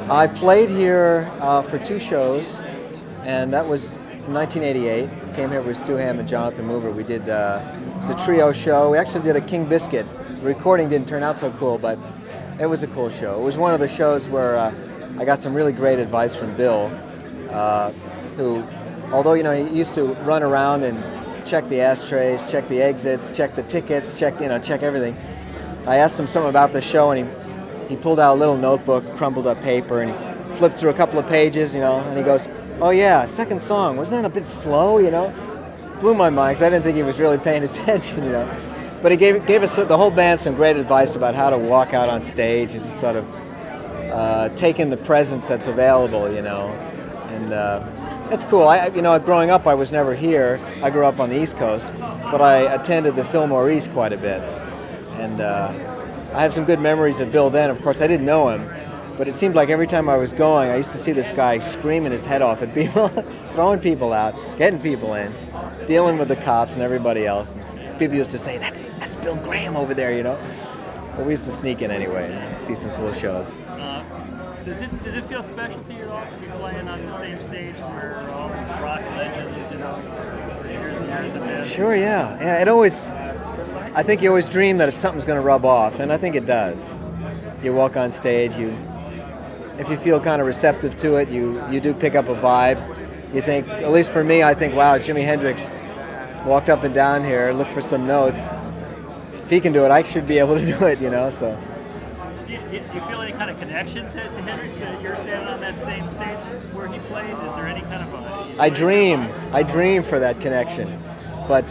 I played here for 2 shows, and that was in 1988. Came here with Stu Hamm and Jonathan Mover. We did it was a trio show. We actually did a King Biscuit. The recording didn't turn out so cool, but it was a cool show. It was one of the shows where I got some really great advice from Bill, who, although he used to run around and check the ashtrays, check the exits, check the tickets, check everything. I asked him something about the show, and he pulled out a little notebook, crumpled up paper, and he flipped through a couple of pages, and he goes, "Oh yeah, second song, wasn't that a bit slow?" Blew my mind because I didn't think he was really paying attention, But he gave us, the whole band, some great advice about how to walk out on stage and just sort of take in the presence that's available, and it's cool. Growing up, I was never here. I grew up on the East Coast, but I attended the Fillmore East quite a bit, and I have some good memories of Bill then. Of course, I didn't know him, but it seemed like every time I was going, I used to see this guy screaming his head off at people, throwing people out, getting people in, dealing with the cops and everybody else. People used to say, that's Bill Graham over there, But we used to sneak in anyway and see some cool shows. Does it feel special to you at all to be playing on the same stage where all these rock legends, for years and years have been? Sure, yeah. I think you always dream that something's going to rub off, and I think it does. You walk on stage, if you feel kind of receptive to it, you do pick up a vibe. You think, at least for me, I think, wow, Jimi Hendrix walked up and down here, looked for some notes. If he can do it, I should be able to do it, so. Do you feel any kind of connection to Hendrix, that you're standing on that same stage where he played? Is there any kind of a... I dream for that connection, but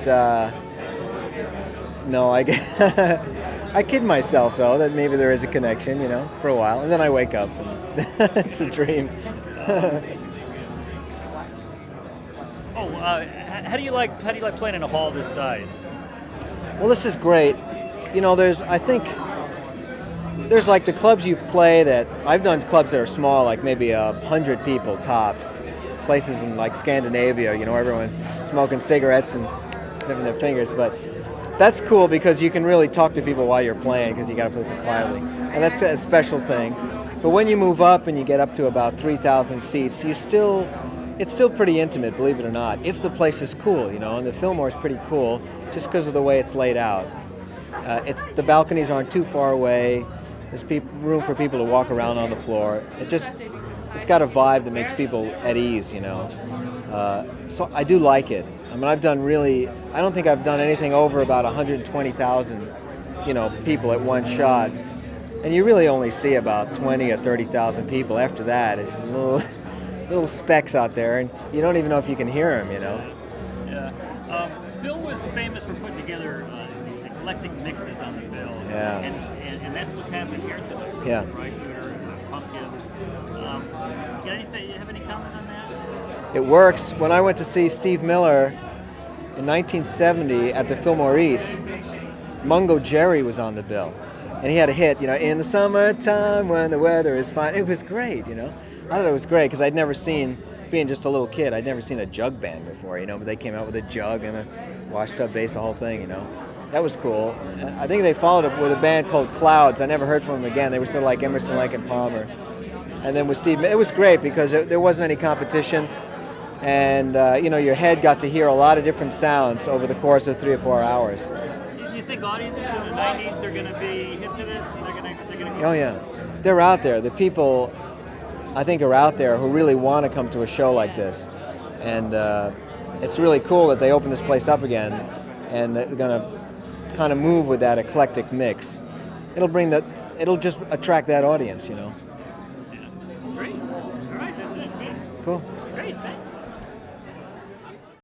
no, I kid myself though that maybe there is a connection, for a while, and then I wake up and it's a dream. How do you like playing in a hall this size? Well, this is great. There's like the clubs you play that I've done clubs that are small, like maybe 100 people tops. Places in like Scandinavia, everyone smoking cigarettes and sniffing their fingers. But that's cool because you can really talk to people while you're playing because you got to play so quietly, and that's a special thing. But when you move up and you get up to about 3,000 seats, it's still pretty intimate, believe it or not. If the place is cool, and the Fillmore is pretty cool just because of the way it's laid out. The balconies aren't too far away. There's room for people to walk around on the floor. It's got a vibe that makes people at ease, So I do like it. I don't think I've done anything over about 120,000, people at one shot. And you really only see about 20 or 30,000 people. After that, it's just little specks out there, and you don't even know if you can hear them, Yeah. Phil was famous for putting together these eclectic mixes on the bill. Yeah. And that's what's happening here today. Yeah. Right here, Pumpkins. You have any comment on that? It works. When I went to see Steve Miller in 1970 at the Fillmore East, Mungo Jerry was on the bill. And he had a hit, in the summertime when the weather is fine. It was great, I thought it was great because I'd never seen, being just a little kid, I'd never seen a jug band before, but they came out with a jug and a washed up bass, the whole thing, That was cool. I think they followed up with a band called Clouds. I never heard from them again. They were sort of like Emerson, Lake and Palmer. And then with Steve, it was great because there wasn't any competition. And, your head got to hear a lot of different sounds over the course of 3 or 4 hours. Do you think audiences in the 90s are going to be hip to this? They're going to Oh, yeah. They're out there. The people, I think, are out there who really want to come to a show like this. And it's really cool that they open this place up again. And they're going to kind of move with that eclectic mix. It'll just attract that audience, Yeah. Great. All right, that's good. Cool. Great, thanks.